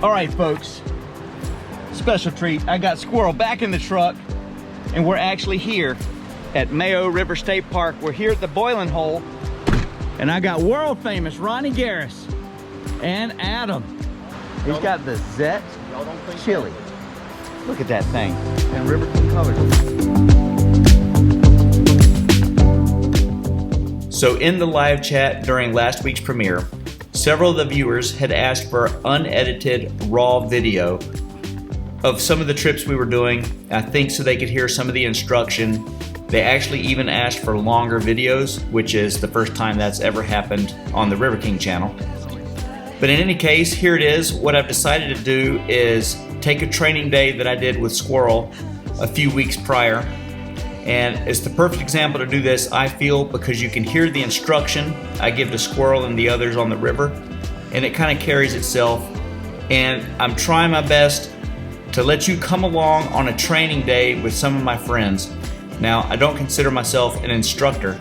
All right, folks, special treat. I got Squirrel back in the truck, and we're actually here at Mayo River State Park. We're here at the boiling hole, and I got world famous Ronnie Garris and Adam. He's got the Zet chili. Look at that thing, and River King colors. So in the live chat during last week's premiere, several of the viewers had asked for unedited raw video of some of the trips we were doing, I think so they could hear some of the instruction. They actually even asked for longer videos, which is the first time that's ever happened on the River King channel. But in any case, here it is. What I've decided to do is take a training day that I did with Squirrel a few weeks prior. And it's the perfect example to do this, I feel, because you can hear the instruction I give to Squirrel and the others on the river, and it kind of carries itself. And I'm trying my best to let you come along on a training day with some of my friends. Now, I don't consider myself an instructor,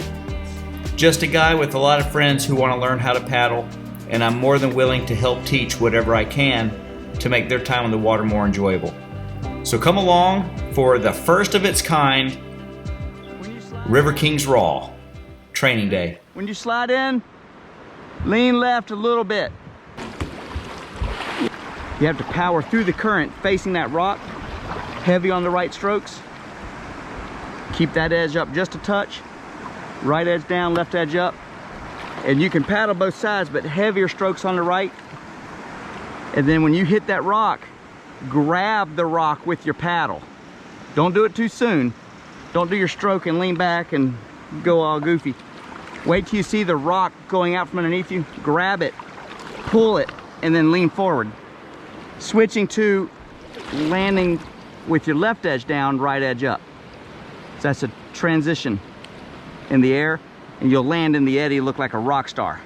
just a guy with a lot of friends who want to learn how to paddle, and I'm more than willing to help teach whatever I can to make their time on the water more enjoyable. So come along for the first of its kind River Kings Raw training day. When you slide in, lean left a little bit. You have to power through the current facing that rock, heavy on the right strokes. Keep that edge up just a touch. Right edge down, left edge up. And you can paddle both sides, but heavier strokes on the right. And then when you hit that rock, grab the rock with your paddle. Don't do it too soon. Don't do your stroke and lean back and go all goofy. Wait till you see the rock going out from underneath you. Grab it, pull it, and then lean forward. Switching to landing with your left edge down, right edge up. So that's a transition in the air, and you'll land in the eddy, look like a rock star.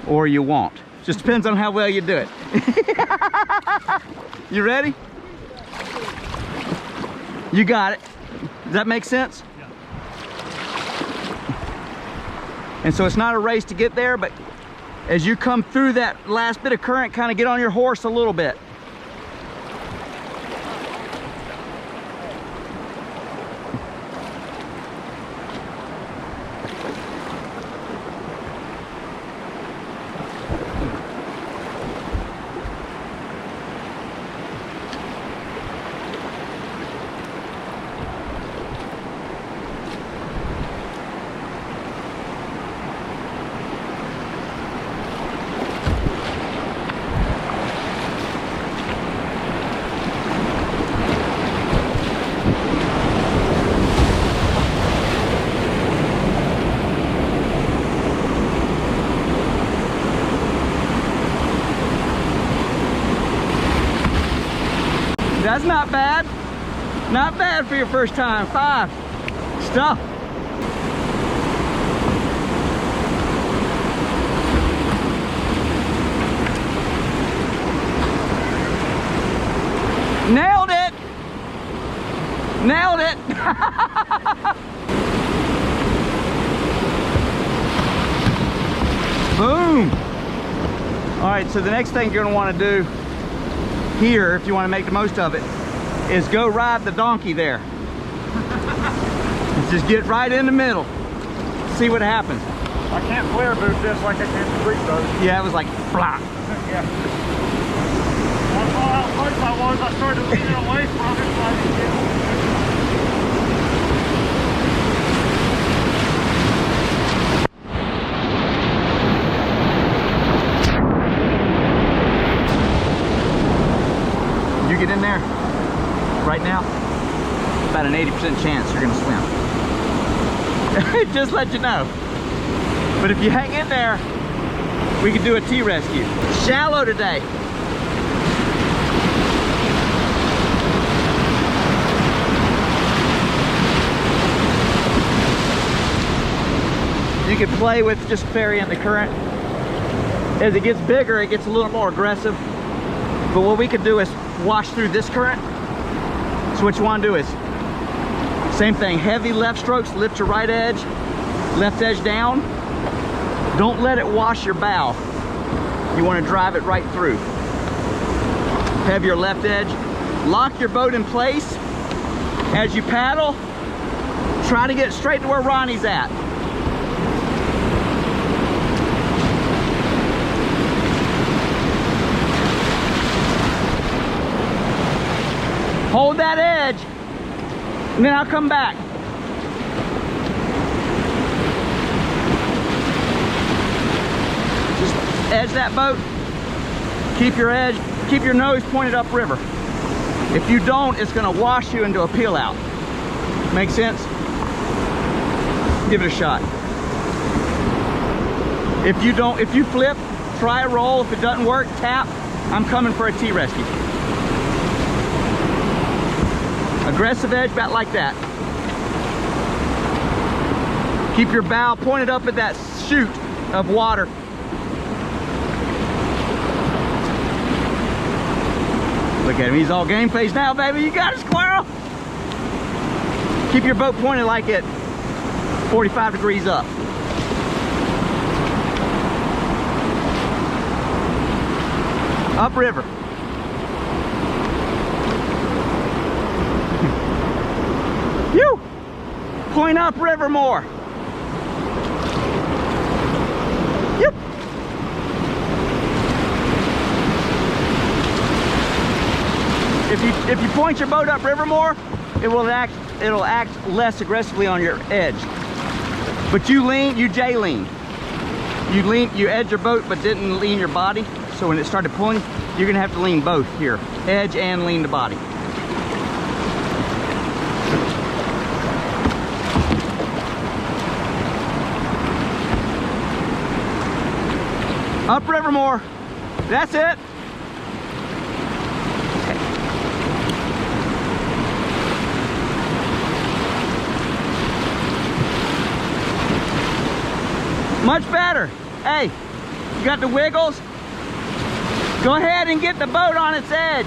Or you won't. Just depends on how well you do it. You ready? You got it. Does that make sense? Yeah. And so it's not a race to get there, but as you come through that last bit of current, kind of get on your horse a little bit. That's not bad. Not bad for your first time. 5. Stop. Nailed it. Nailed it. Boom. All right, so the next thing you're gonna want to do here, if you want to make the most of it, is go ride the donkey there. Just get right in the middle. See what happens. I can't flare boot this like I can the creek though. Yeah, it was like flop. Yeah. I saw how close I was. I started leaning away from it. So I didn't get it. You get in there right now, about an 80% chance you're gonna swim. Just let you know. But if you hang in there, we could do a T-rescue. Shallow today. You can play with just ferrying the current. As it gets bigger, it gets a little more aggressive. But what we could do is wash through this current. So what you want to do is, same thing, heavy left strokes, lift your right edge, left edge down. Don't let it wash your bow. You want to drive it right through. Have your left edge. Lock your boat in place. As you paddle, try to get straight to where Ronnie's at. Hold that edge, and then I'll come back. Just edge that boat. Keep your edge, keep your nose pointed upriver. If you don't, it's gonna wash you into a peel out. Make sense? Give it a shot. If you flip, try a roll. If it doesn't work, tap. I'm coming for a T-rescue. Aggressive edge, about like that. Keep your bow pointed up at that chute of water. Look at him, he's all game face now, baby. You got it, Squirrel. Keep your boat pointed like it 45 degrees up. Upriver. You point upriver more. Yep. If you point your boat upriver more, it'll act less aggressively on your edge. But you J lean. You edge your boat but didn't lean your body. So when it started pulling, you're gonna have to lean both here, edge and lean the body. Upriver more. That's it. Much better. Hey, you got the wiggles? Go ahead and get the boat on its edge.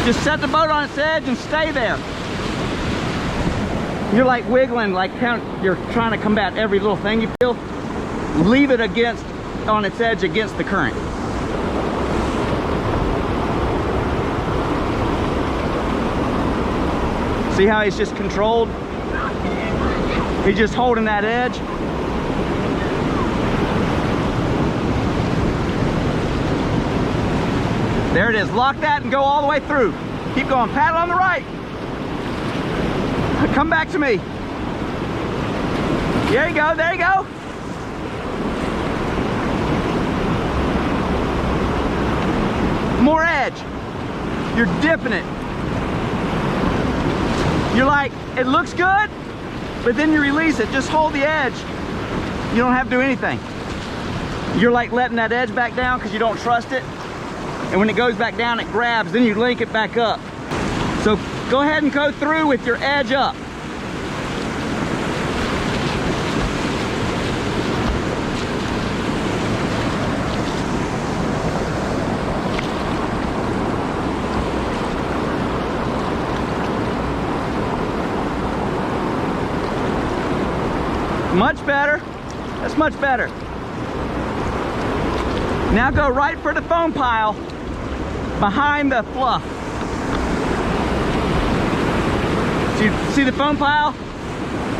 Just set the boat on its edge and stay there. You're like wiggling, like you're trying to combat every little thing you feel. Leave it on its edge against the current. See how he's just controlled? He's just holding that edge. There it is. Lock that and go all the way through. Keep going. Paddle on the right. Come back to me. There you go. There you go. More edge. You're dipping it. You're like, it looks good, but then you release it. Just hold the edge. You don't have to do anything. You're like letting that edge back down because you don't trust it. And when it goes back down, it grabs. Then you link it back up. So go ahead and go through with your edge up. Much better. That's much better. Now go right for the foam pile behind the fluff. See the foam pile?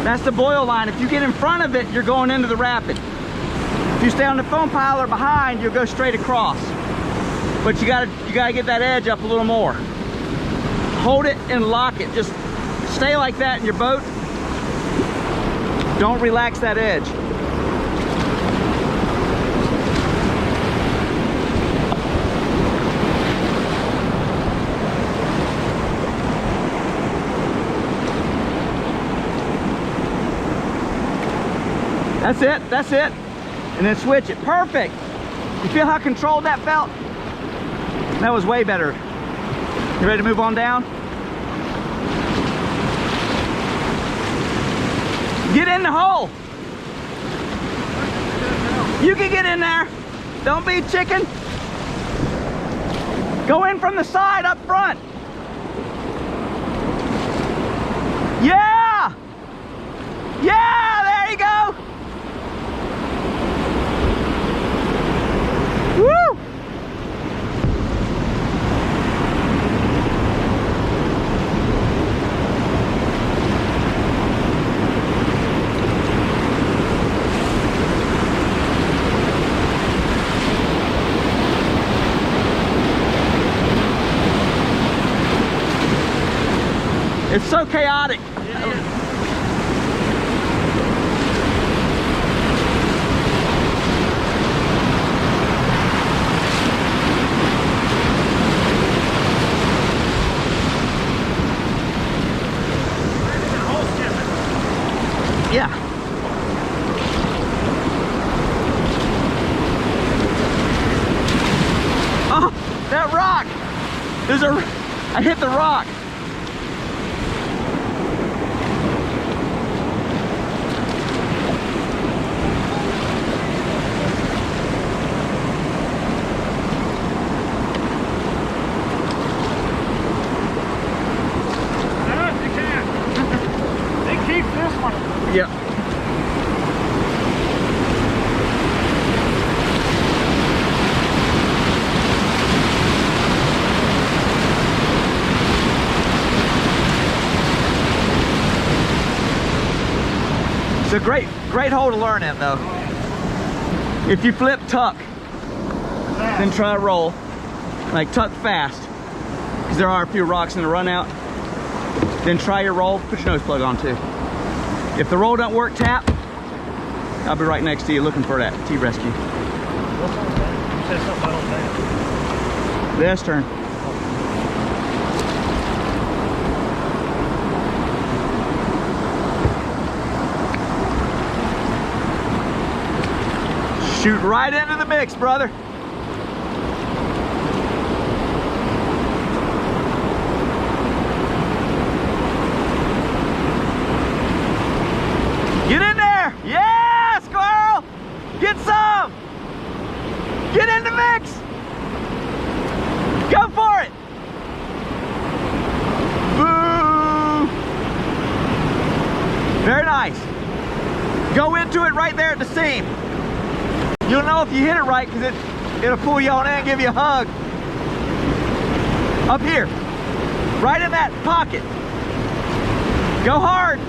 That's the boil line. If you get in front of it, you're going into the rapid. If you stay on the foam pile or behind, you'll go straight across. But you gotta get that edge up a little more. Hold it and lock it. Just stay like that in your boat. Don't relax that edge. That's it, that's it. And then switch it. Perfect. You feel how controlled that felt? That was way better. You ready to move on down? Get in the hole. You can get in there. Don't be chicken. Go in from the side up front. Yeah. so chaotic. Yeah. Oh, that rock. I hit the rock. You can't. They keep this one. Yeah. It's a great hole to learn in though. If you flip tuck, then try roll. Like tuck fast, because there are a few rocks in the run out. Then try your roll, put your nose plug on too. If the roll don't work, tap. I'll be right next to you looking for that T-rescue. What's on that? You said something about that. The S-turn. Shoot right into the mix, brother. Get in there! Yeah, Squirrel! Get some! Get in the mix! Go for it! Boo! Very nice. Go into it right there at the seam. You'll know if you hit it right because it'll pull you on in and give you a hug. Up here, right in that pocket. Go hard.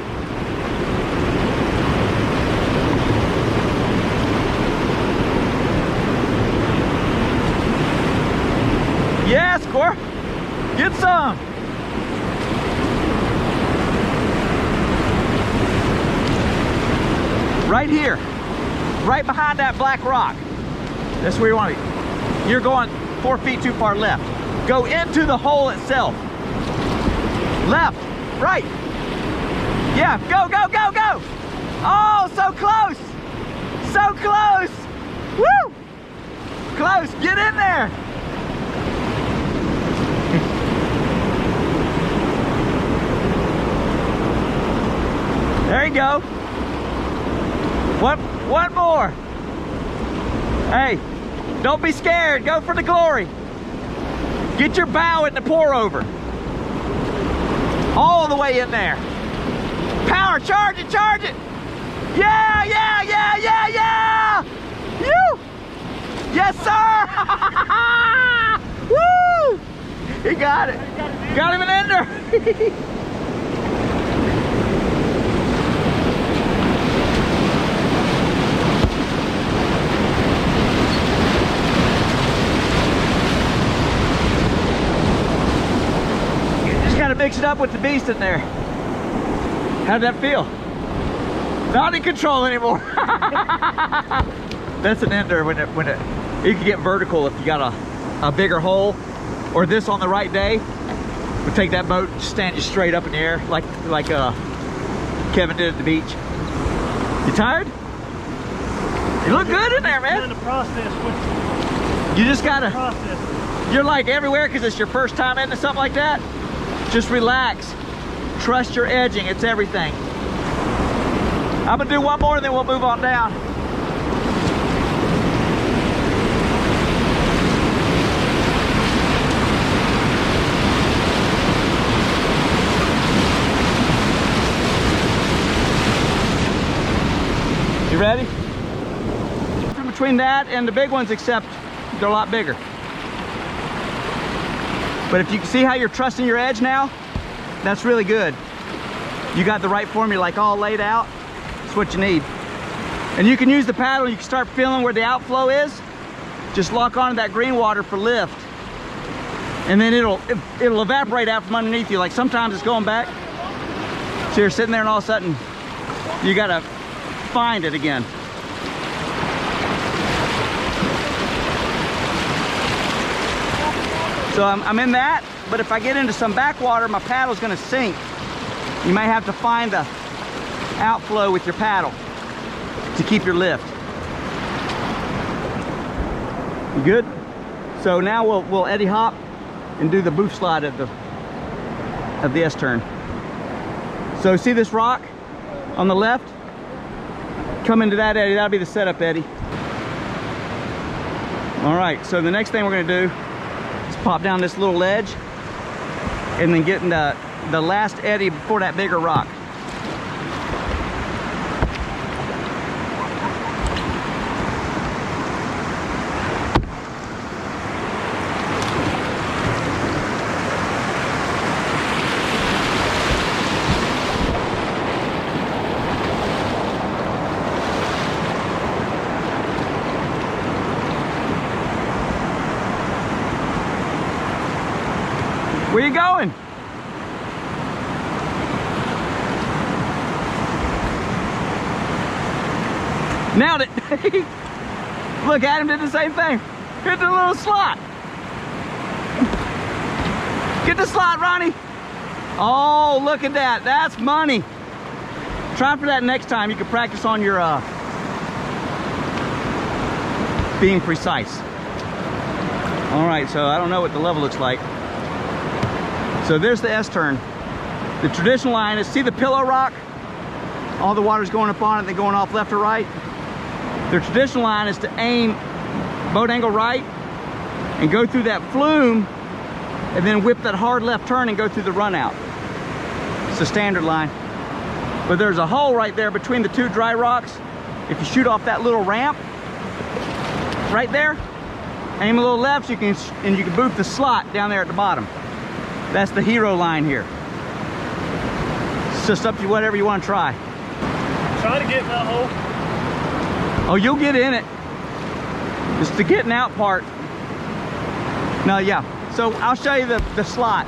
Yeah, Squirrel. Get some. Right here. Right behind that black rock. That's where you want to be. You're going 4 feet too far left. Go into the hole itself. Left, right. Yeah, go, go, go, go. Oh, so close. So close. Woo! Close, get in there. There you go. One more. Hey, don't be scared. Go for the glory. Get your bow in the pour over. All the way in there. Power, charge it, charge it. Yeah, yeah, yeah, yeah, yeah. You. Yes, sir. Woo. He got it. Got him an ender. Mix it up with the beast in there. How'd that feel? Not in control anymore. That's an ender when it you can get vertical if you got a bigger hole, or this on the right day would take that boat and stand you straight up in the air like Kevin did at the beach. You tired? You look good in there, man. In the process, you just gotta. You're like everywhere because it's your first time into something like that. Just relax. Trust your edging. It's everything. I'm gonna do one more and then we'll move on down. You ready? In between that and the big ones, except they're a lot bigger. But if you can see how you're trusting your edge now, that's really good. You got the right formula like all laid out. That's what you need. And you can use the paddle, you can start feeling where the outflow is. Just lock onto that green water for lift. And then it'll evaporate out from underneath you. Like sometimes it's going back. So you're sitting there and all of a sudden, you gotta find it again. So I'm in that, but if I get into some backwater, my paddle's gonna sink. You may have to find the outflow with your paddle to keep your lift. You good? So now we'll eddy hop and do the boof slide of the S-turn. So see this rock on the left? Come into that eddy, that'll be the setup eddy. All right, so the next thing we're gonna do is pop down this little ledge and then get in the last eddy before that bigger rock. Where you going? Nailed it. Look, Adam did the same thing. Hit the little slot. Get the slot, Ronnie. Oh, look at that. That's money. Try for that next time. You can practice on your being precise. All right, so I don't know what the level looks like. So there's the S-turn. The traditional line is, see the pillow rock? All the water's going up on it, then going off left or right. The traditional line is to aim boat angle right and go through that flume and then whip that hard left turn and go through the run out. It's the standard line. But there's a hole right there between the two dry rocks. If you shoot off that little ramp right there, aim a little left, you can boof the slot down there at the bottom. That's the hero line here. It's just up to whatever you want to try. Try to get in that hole. Oh, you'll get in it. It's the getting out part. No, yeah. So I'll show you the slot.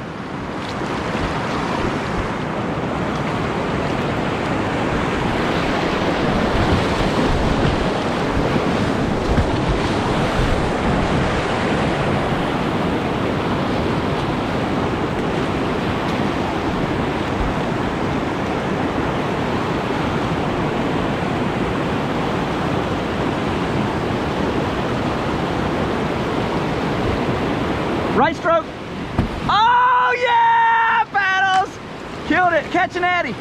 Right stroke. Oh yeah, paddles. Killed it, catch an eddy.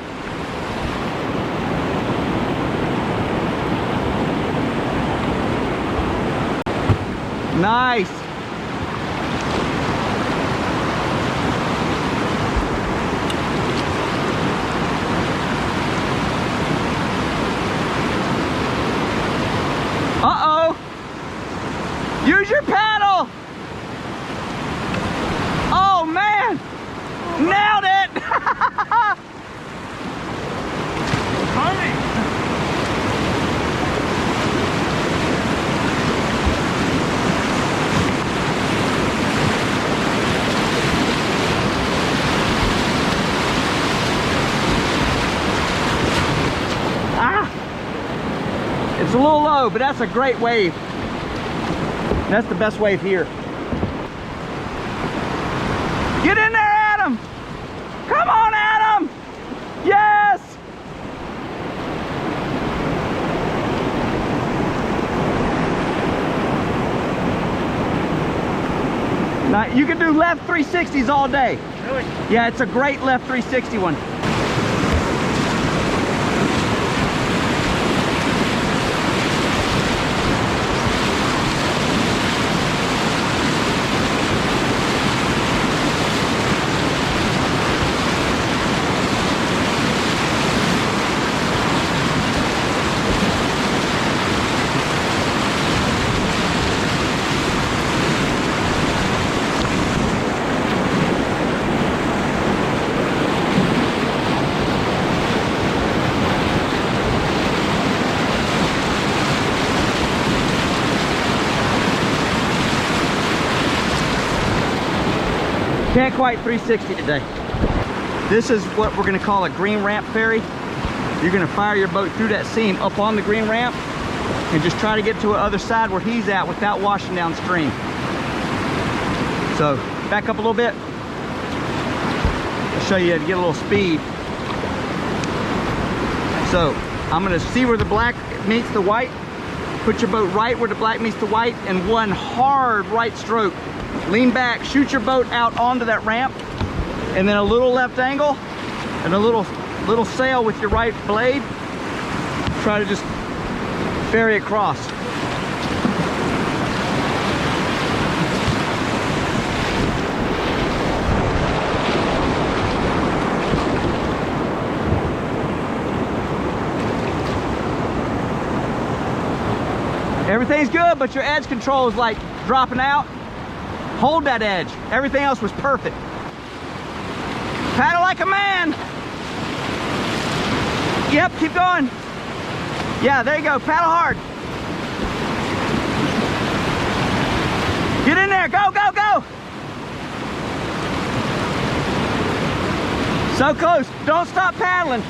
Nice. Uh-oh. Use your paddle. Oh man, nailed it. Timing. It's a little low, but that's a great wave. That's the best wave here. Get in there, Adam! Come on, Adam! Yes! Now, you can do left 360s all day. Really? Yeah, it's a great left 360 one. Can't quite 360 today. This is what we're gonna call a green ramp ferry. You're gonna fire your boat through that seam up on the green ramp and just try to get to the other side where he's at without washing downstream. So back up a little bit. I'll show you how to get a little speed. So I'm gonna see where the black meets the white. Put your boat right where the black meets the white and one hard right stroke. Lean back, shoot your boat out onto that ramp, and then a little left angle and a little sail with your right blade. Try to just ferry across. Everything's good, but your edge control is like dropping out. Hold that edge. Everything else was perfect. Paddle like a man. Yep, keep going. Yeah, there you go. Paddle hard. Get in there. Go, go, go. So close. Don't stop paddling.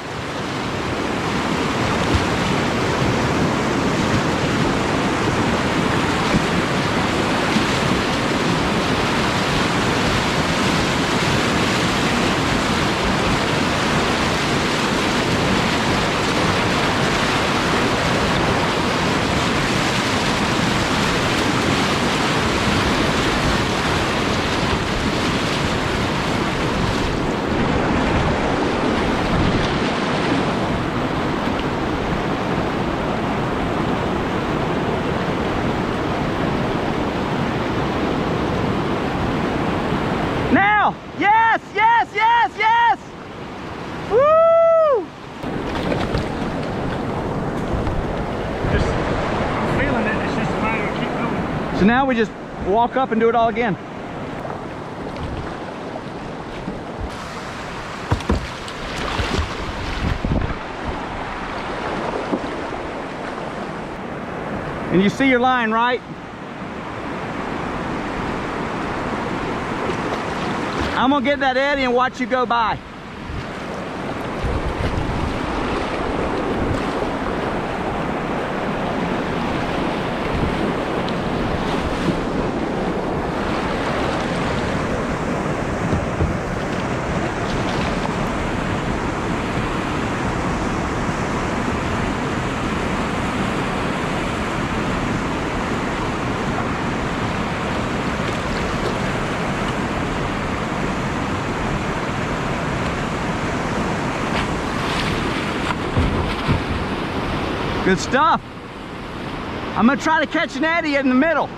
Yes, yes, yes, yes! Woo! I'm feeling it. It's just a matter of keep going. So now we just walk up and do it all again. And you see your line, right? I'm gonna get that eddy and watch you go by. Good stuff. I'm gonna try to catch an eddy in the middle.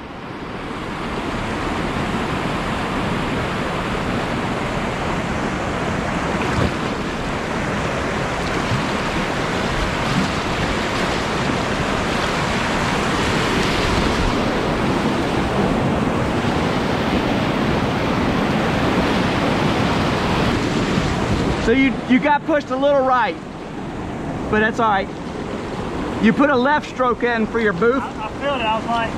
So you got pushed a little right, but that's all right. You put a left stroke in for your booth. I felt it. I was like,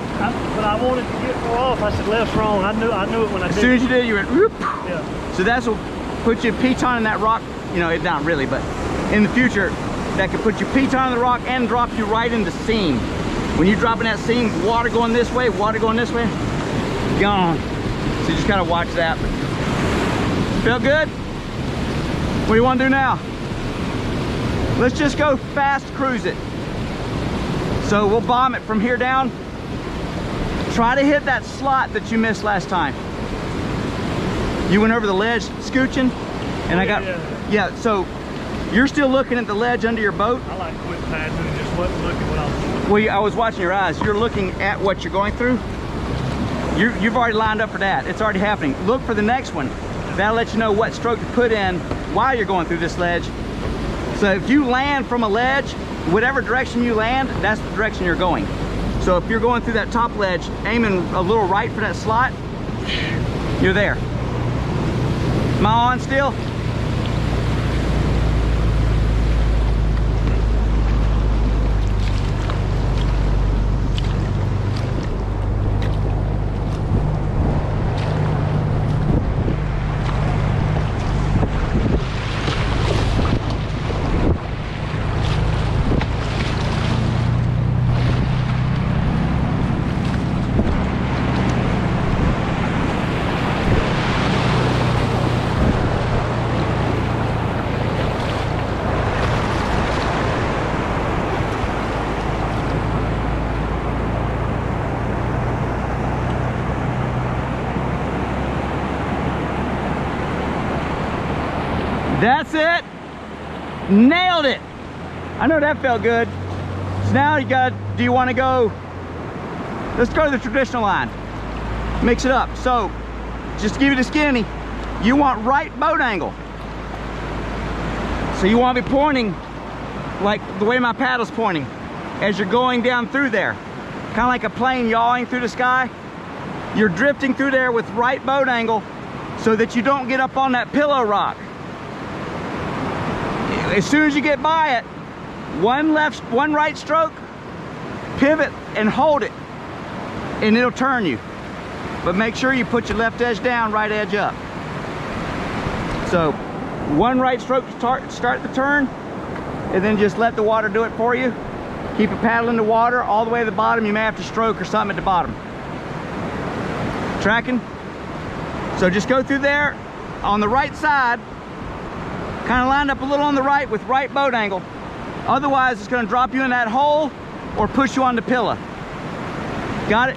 but I wanted to get more off. I said left's wrong. I knew it when I did. As soon as you did, you went whoop. Yeah. So that's what put you piton in that rock. You know, it's not really, but in the future, that could put you piton in the rock and drop you right into seam. When you drop in that seam, water going this way, gone. So you just gotta watch that. Feel good? What do you want to do now? Let's just go fast cruise it. So we'll bomb it from here down. Try to hit that slot that you missed last time. You went over the ledge scooching, and yeah, so you're still looking at the ledge under your boat. I like quit paddling and just wasn't looking what I was doing. Well, I was watching your eyes. You're looking at what you're going through. You've already lined up for that. It's already happening. Look for the next one. That'll let you know what stroke to put in while you're going through this ledge. So if you land from a ledge, whatever direction you land, that's the direction you're going. So if you're going through that top ledge, aiming a little right for that slot, you're there. Am I on still? That's it. Nailed it. I know that felt good. So now you got, do you want to go, let's go to the traditional line. Mix it up. So just to give you the skinny, you want right boat angle. So you want to be pointing like the way my paddle's pointing as you're going down through there. Kind of like a plane yawing through the sky. You're drifting through there with right boat angle so that you don't get up on that pillow rock. As soon as you get by it, one right stroke, pivot and hold it, and it'll turn you. But make sure you put your left edge down, right edge up. So one right stroke to start the turn, and then just let the water do it for you. Keep it paddling the water all the way to the bottom. You may have to stroke or something at the bottom. Tracking? So just go through there on the right side, kind of lined up a little on the right with right boat angle. Otherwise, it's going to drop you in that hole or push you on the pillow. Got it?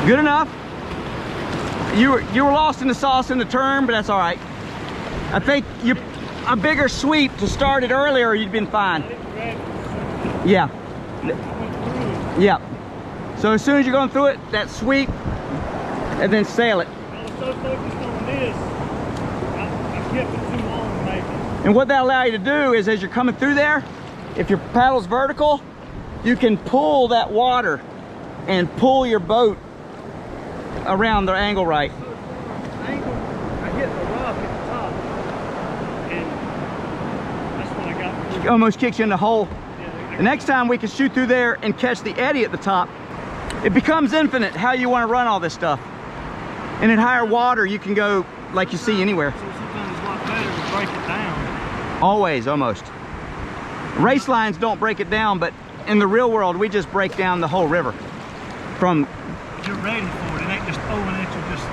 Good enough. You were lost in the sauce in the turn, but that's all right. I think a bigger sweep to start it earlier, you'd been fine. Yeah. Yeah. So as soon as you're going through it, that sweep, and then sail it. I was so focused on this, I kept it too long maybe. And what that allows you to do is, as you're coming through there, if your paddle's vertical, you can pull that water and pull your boat around the angle right. So angle, I hit the rock at the top, and that's when I got through. Almost kicks you in the hole. Yeah, The next time we can shoot through there and catch the eddy at the top. It becomes infinite how you want to run all this stuff. And in higher water, you can go like you see anywhere. so sometimes it's a lot better to break it down. Always, almost. Race lines don't break it down, but in the real world, we just break down the whole river. From You're ready for it. It ain't just throwing at you just.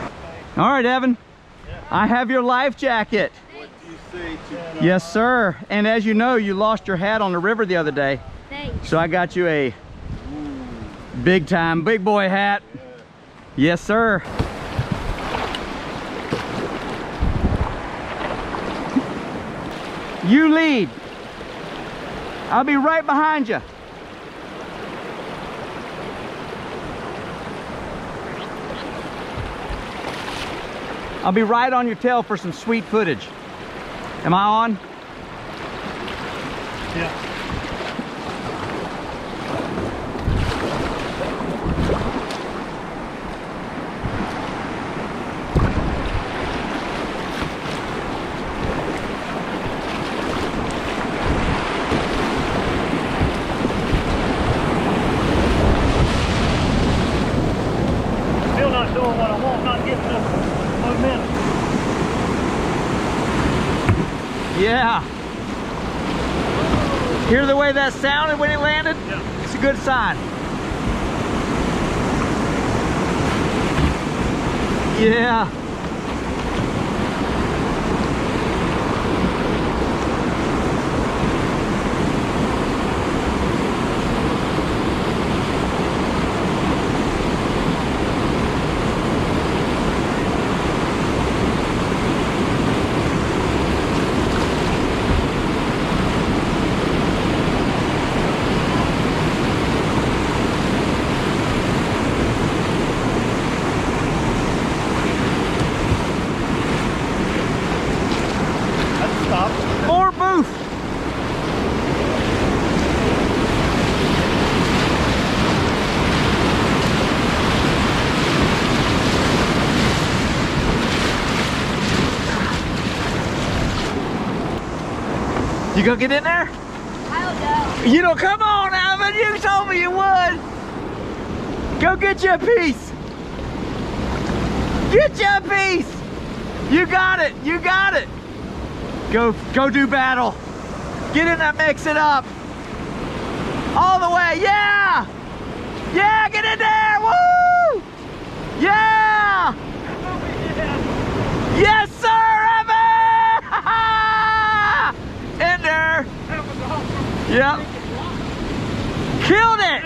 all right, Evan, I have your life jacket. What do you say to Yes, sir. And as you know, you lost your hat on the river the other day. Thanks. So I got you a big time, big boy hat. Yes, sir. You lead. I'll be right behind you. I'll be right on your tail for some sweet footage. Am I on? Yeah. Still not doing what I want, not getting the momentum. Yeah. Hear the way that sounded when it landed? Yeah. It's a good sign. Yeah. That's stopped. More booth. You gonna get in there? I don't know. You don't, come on would. You told me you would. Go get you a piece. Get you a piece. You got it. You got it. Go do battle. Get in there, mix it up. All the way. Yeah. Yeah, get in there. Woo. Yeah. Yes, sir, Evan. In there. Yep. Killed it.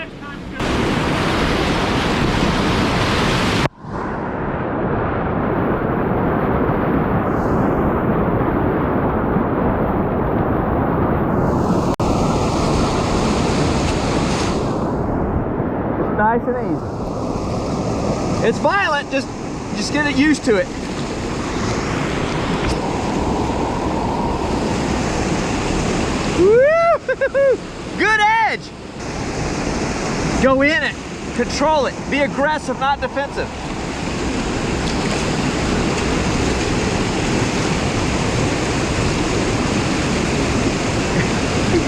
Nice and easy. It's violent, just get it used to it. Woo! Good edge. Go in it, control it, be aggressive, not defensive.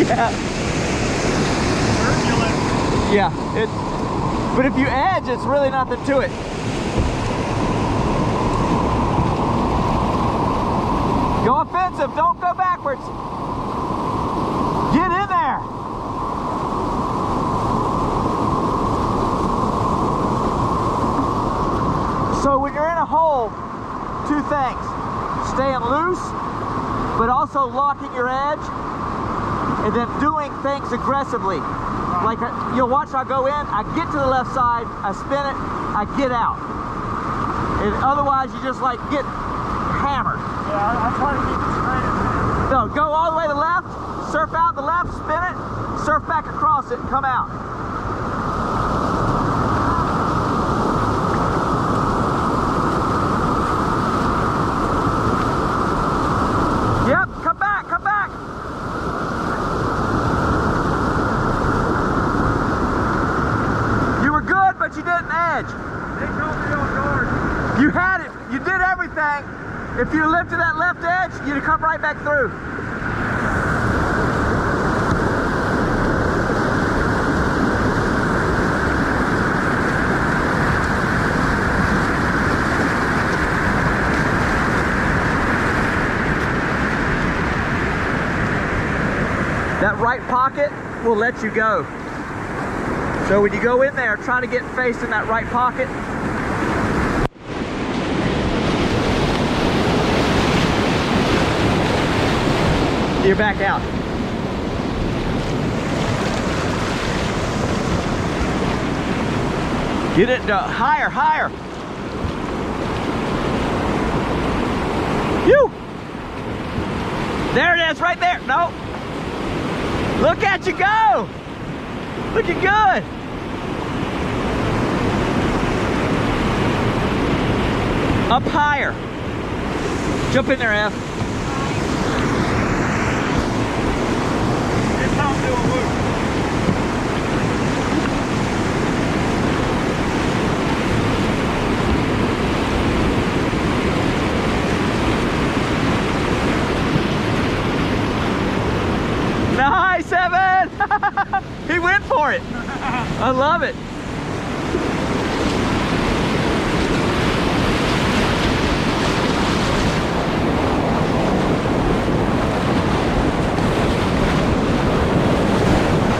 Yeah. Yeah, but if you edge, it's really nothing to it. Go offensive, don't go backwards. Get in there. So when you're in a hole, two things. Staying loose, but also locking your edge, and then doing things aggressively. Like you'll watch, I go in, I get to the left side, I spin it, I get out. And otherwise you just like get hammered. Yeah, I try to keep it straight. No, go all the way to the left, surf out the left, spin it, surf back across it, and come out. Yep, come back, come back. You were good, but you didn't edge. They caught me on guard. You had it, you did everything. If you lifted that left edge, you'd have come right back through. That right pocket will let you go. So when you go in there, try to get facing that right pocket. You're back out. Get it higher, higher. You. There it is, right there. No. Look at you go. Looking good. Up higher. Jump in there, F. Nice, Evan! He went for it. I love it.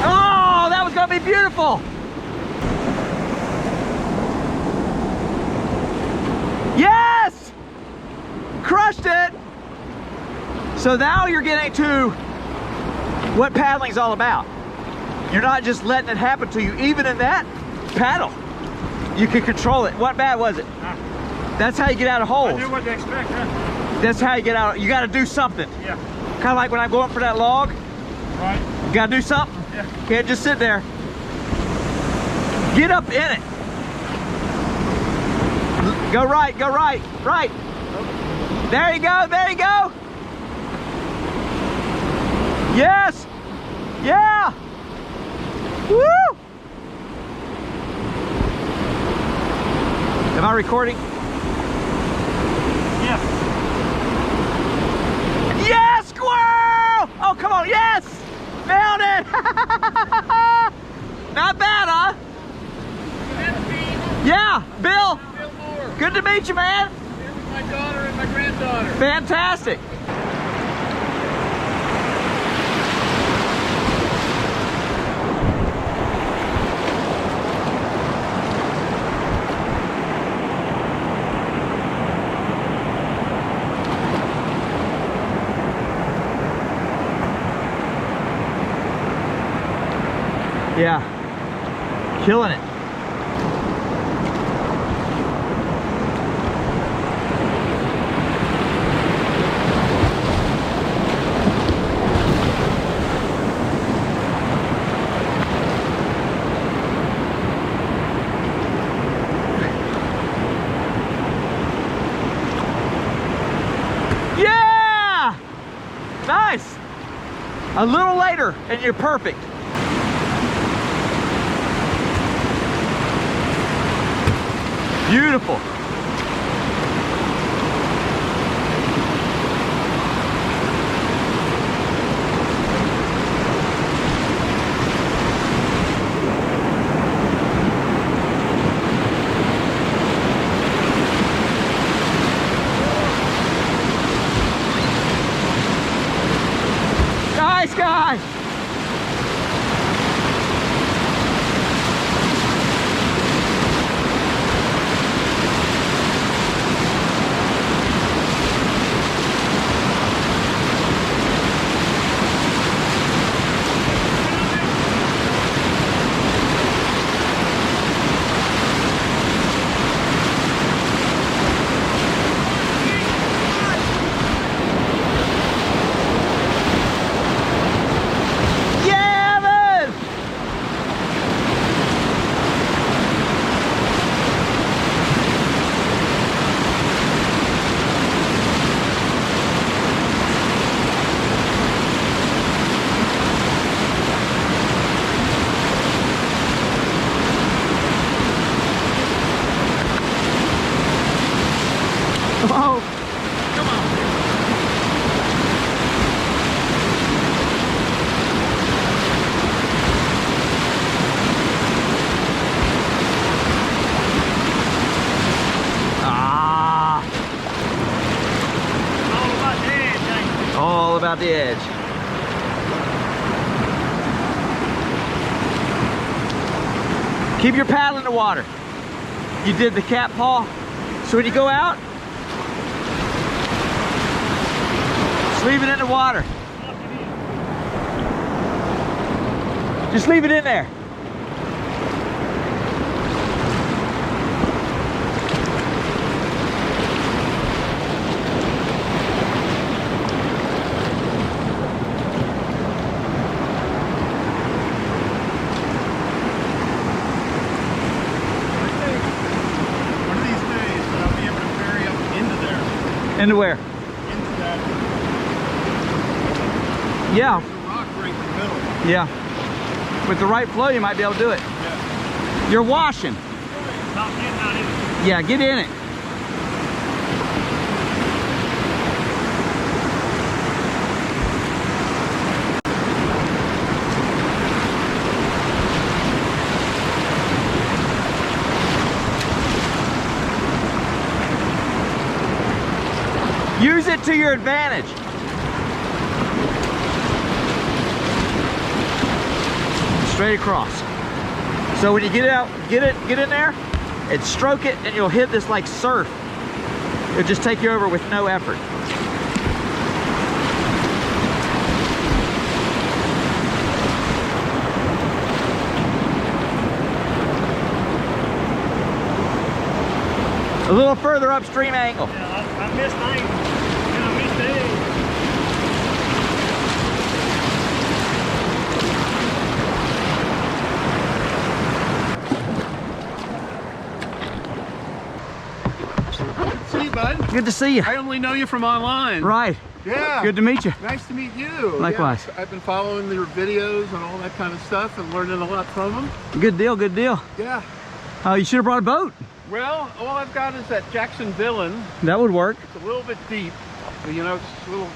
Oh, that was gonna be beautiful. Yes! Crushed it. So now you're getting to what paddling's all about. You're not just letting it happen to you. Even in that paddle, you can control it. What bad was it? That's how you get out of holes. I knew what to expect, huh? That's how you get out. You got to do something. Yeah. Kind of like when I'm going for that log. Right. You got to do something. Yeah. Can't just sit there. Get up in it. Go right, right. There you go, there you go. Yes! Yeah! Woo! Am I recording? Yes. Yes, squirrel! Oh, come on, yes! Nailed it! Yeah, Bill. Bill Moore. Good to meet you, man. Here with my daughter and my granddaughter. Fantastic. Yeah, killing it. Yeah! Nice. A little later and you're perfect. Beautiful. Nice guy. Oh, come on. Ah. All about the edge, ain't it? All about the edge. Keep your paddle in the water. You did the cat paw. So when you go out, just leave it in the water. Just leave it in there. One of these days, I'll be able to ferry up into there. Into where? Into that. Yeah, There's a rock right in the middle. yeah. With the right flow, you might be able to do it. Yeah. You're washing. Stop getting out in it. Yeah, get in it. Use it to your advantage. Straight across. So when you get out, get in there and stroke it, and you'll hit this like surf. It'll just take you over with no effort. A little further upstream angle. Yeah, I missed angles. And I missed the edge. See you, bud. Good to see you. I only know you from online. Right. Yeah. Good to meet you. Nice to meet you. Likewise. Yeah, I've been following your videos and all that kind of stuff and learning a lot from them. Good deal, good deal. Yeah. You should have brought a boat. Well, all I've got is that Jackson Villain. That would work. It's a little bit deep. But, you know, it's a little,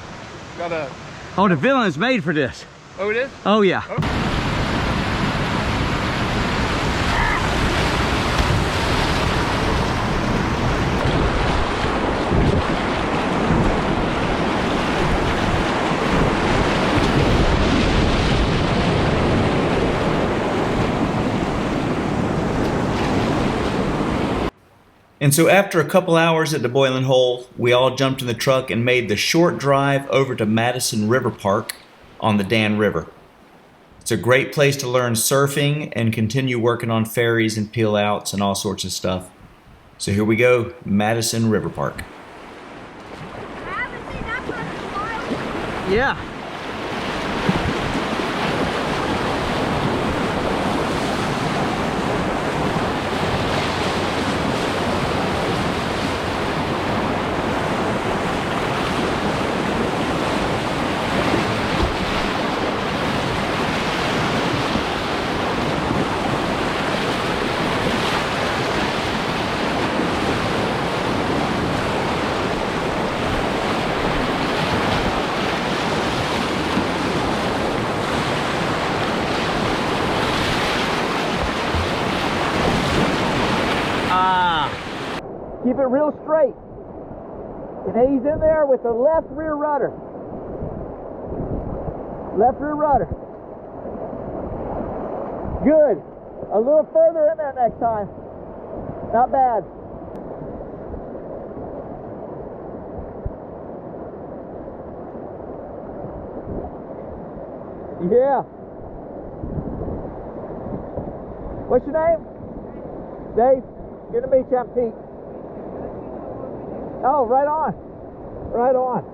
got a... Oh, the villain is made for this. Oh, it is? Oh, yeah. Okay. And so after a couple hours at the Boiling Hole, we all jumped in the truck and made the short drive over to Madison River Park on the Dan River. It's a great place to learn surfing and continue working on ferries and peel outs and all sorts of stuff. So here we go, Madison River Park. Yeah. Keep it real straight. And ease in there with the left rear rudder. Left rear rudder. Good. A little further in there next time. Not bad. Yeah. What's your name? Dave. Good to meet you. I'm Pete. Oh, right on. Right on.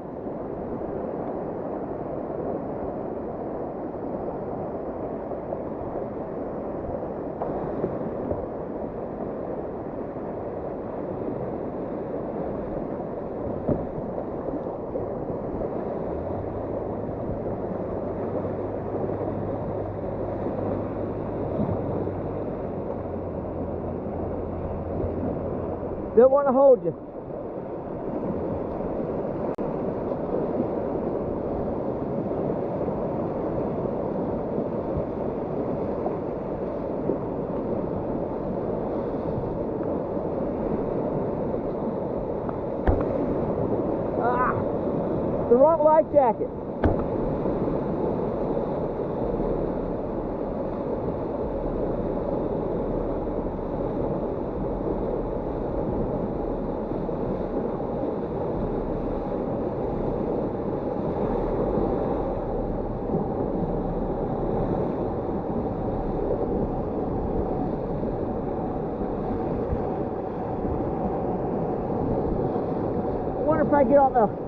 Still want to hold you. The wrong life jacket. I wonder if I get on the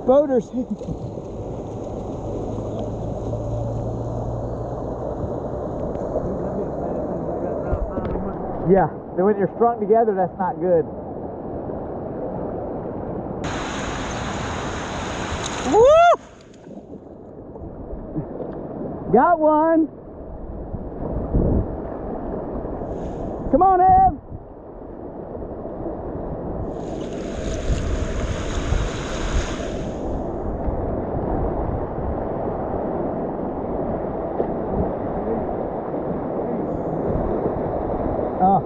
boaters. Yeah, when you're strung together, that's not good. Woo! Got one. Come on, Ev. Oh.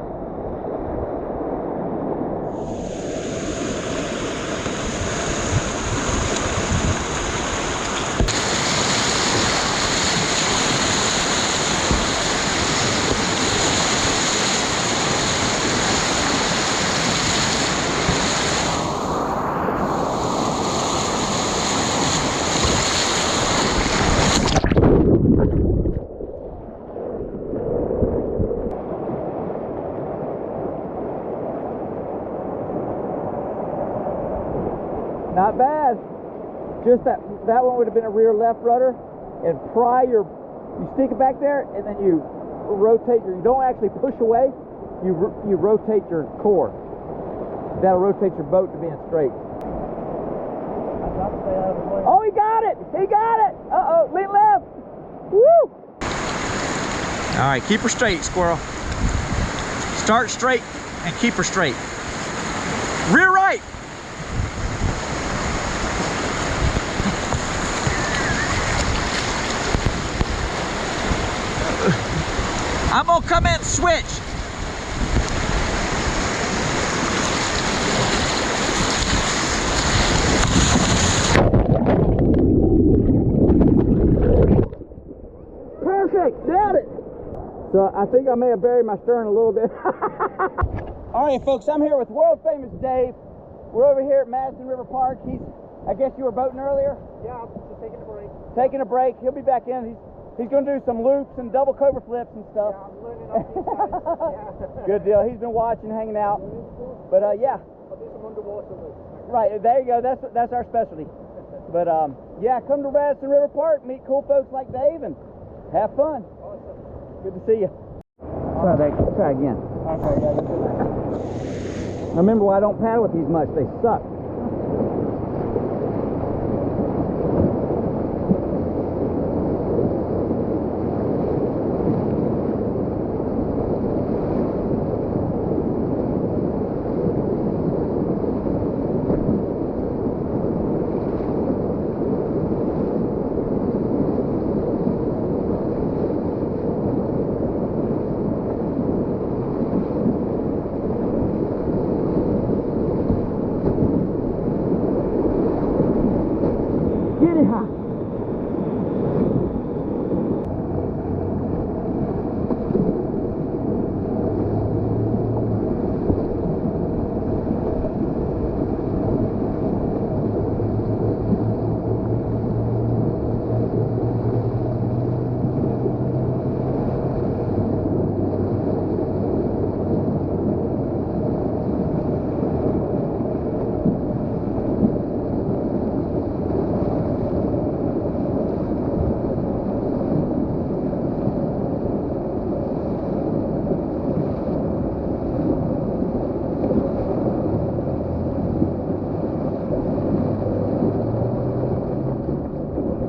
Not bad. Just that one would have been a rear left rudder, and you stick it back there, and then you rotate you don't actually push away, you rotate your core. That'll rotate your boat to being straight. Oh, he got it! He got it! Uh-oh, lean left! Woo! All right, keep her straight, Squirrel. Start straight and keep her straight. Rear right! I'm gonna come in and switch. Perfect, nailed it. So I think I may have buried my stern a little bit. All right, folks, I'm here with world famous Dave. We're over here at Madison River Park. I guess you were boating earlier? Yeah, I'm just taking a break. Taking a break. He'll be back in. He's going to do some loops and double cobra flips and stuff. Yeah, I'm learning off these guys. Yeah. Good deal. He's been watching, hanging out. But yeah. I'll do some underwater loops. Right, there you go. That's our specialty. But yeah, come to Madison River Park, meet cool folks like Dave, and have fun. Awesome. Good to see you. Try again. Okay, yeah. Remember why I don't paddle with these much. They suck.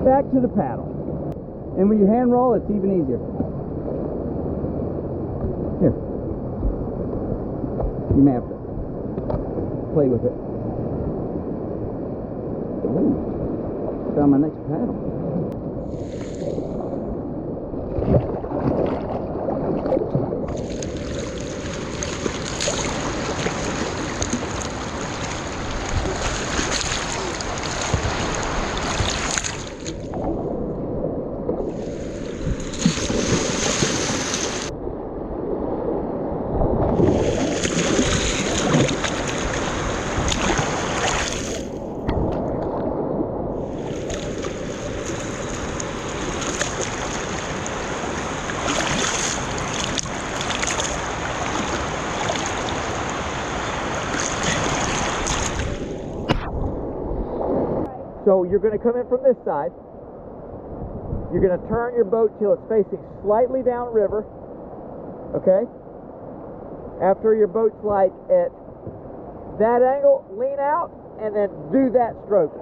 Back to the paddle. And when you hand roll, it's even easier. Here. You may have to play with it. Ooh. Found my next paddle. So you're going to come in from this side. You're going to turn your boat till it's facing slightly downriver. Okay? After your boat's like at that angle, lean out and then do that stroke.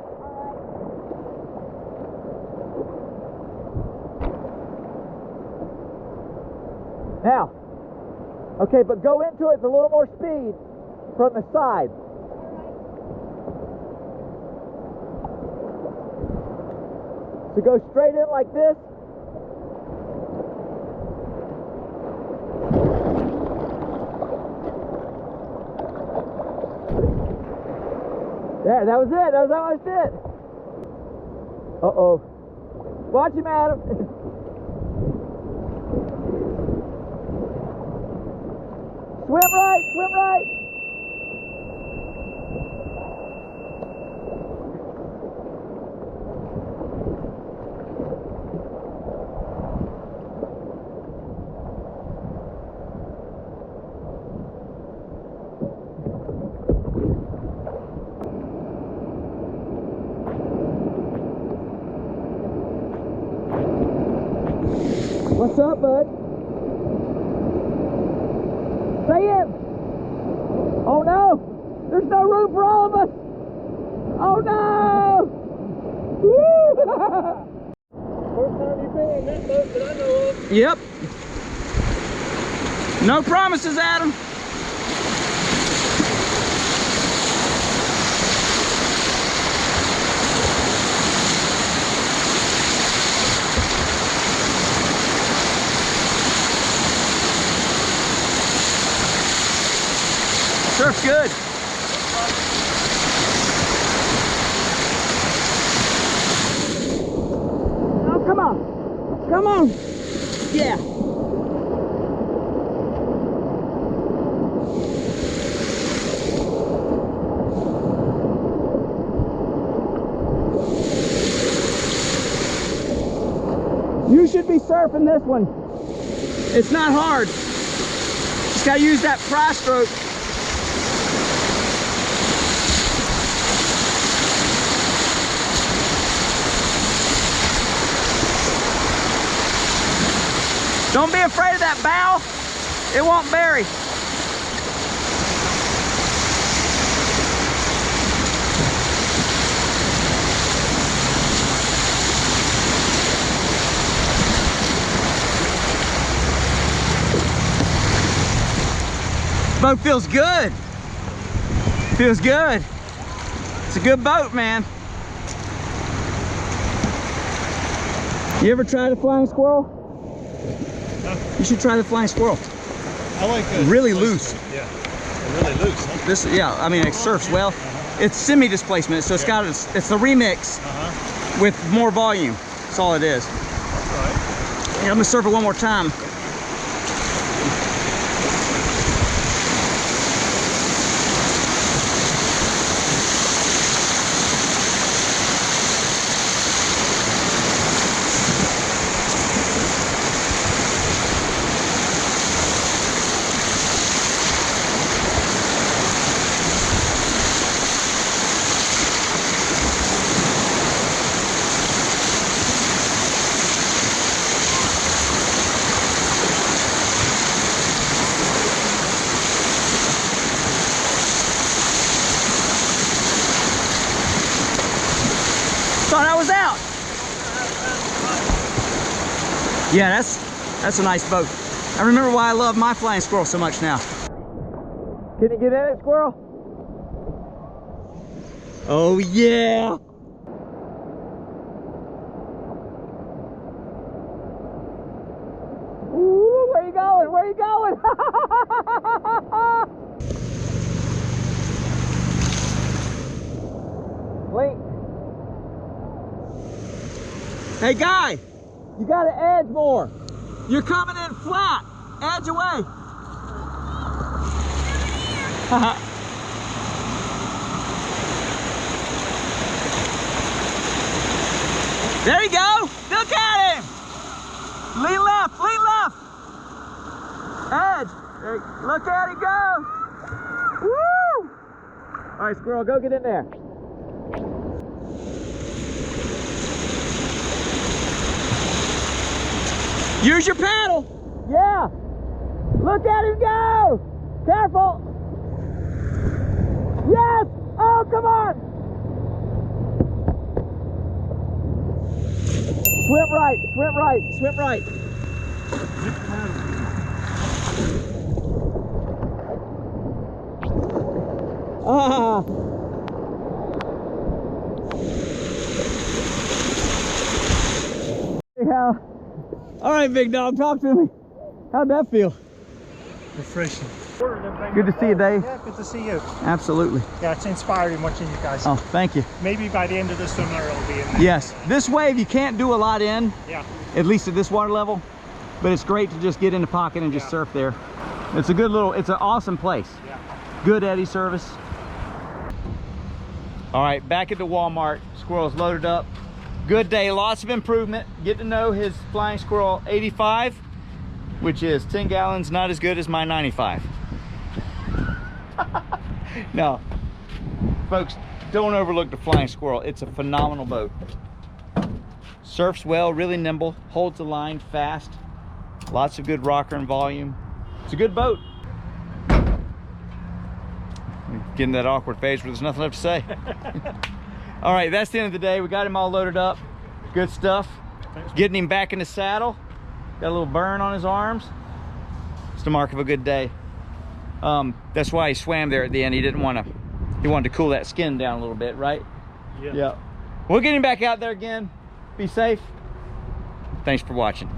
Now, okay, but go into it with a little more speed from the side. So go straight in like this. There, that was it. That was almost it. Uh-oh. Watch him, Adam. Swim right, swim right. What's up, bud? Say it! Oh no! There's no room for all of us! Oh no! First time you've been on that boat that I know of. Yep. No promises, Adam. Surf's good. Oh, come on. Come on. Yeah. You should be surfing this one. It's not hard. Just gotta use that pry stroke. Don't be afraid of that bow. It won't bury. Boat feels good. Feels good. It's a good boat, man. You ever tried a flying squirrel? You should try the flying squirrel. I like it. Really loose. Yeah. Really loose, huh? This, yeah, I mean, it surfs well. It's semi-displacement, so it's got it's the remix with more volume. That's all it is. That's right. Yeah, I'm gonna surf it one more time. Thought I was out. Yeah, that's a nice boat. I remember why I love my flying squirrel so much now. Can you get in it, Squirrel? Oh yeah. Ooh, where you going? Where you going? Link. Hey guy, you gotta edge more. You're coming in flat. Edge away. There you go. Look at him. Lean left, lean left. Edge. There, look at him go. Woo! All right, Squirrel, go get in there. Use your paddle. Yeah. Look at him go. Careful. Yes. Oh, come on. Swim right, swim right, swim right. Ah. Yeah. All right, big dog, talk to me. How'd that feel? Refreshing. Good to see you, Dave. Yeah, good to see you. Absolutely. Yeah, it's inspiring watching you guys. Oh, thank you. Maybe by the end of the summer it'll be in there. Yes, this wave you can't do a lot in, Yeah. at least at this water level, but it's great to just get in the pocket and just surf there. It's a good little, it's an awesome place. Yeah. Good eddy service. All right, back at the Walmart. Squirrel's loaded up. Good day, lots of improvement. Get to know his Flying Squirrel 85, which is 10 gallons, not as good as my 95. No, folks, don't overlook the Flying Squirrel. It's a phenomenal boat. Surfs well, really nimble, holds the line fast. Lots of good rocker and volume. It's a good boat. Getting that awkward phase where there's nothing left to say. All right, that's the end of the day. We got him all loaded up. Good stuff. Getting him back in the saddle. Got a little burn on his arms. It's the mark of a good day. That's why he swam there at the end. He wanted to cool that skin down a little bit, right? Yeah. We'll get him back out there again. Be safe. Thanks for watching.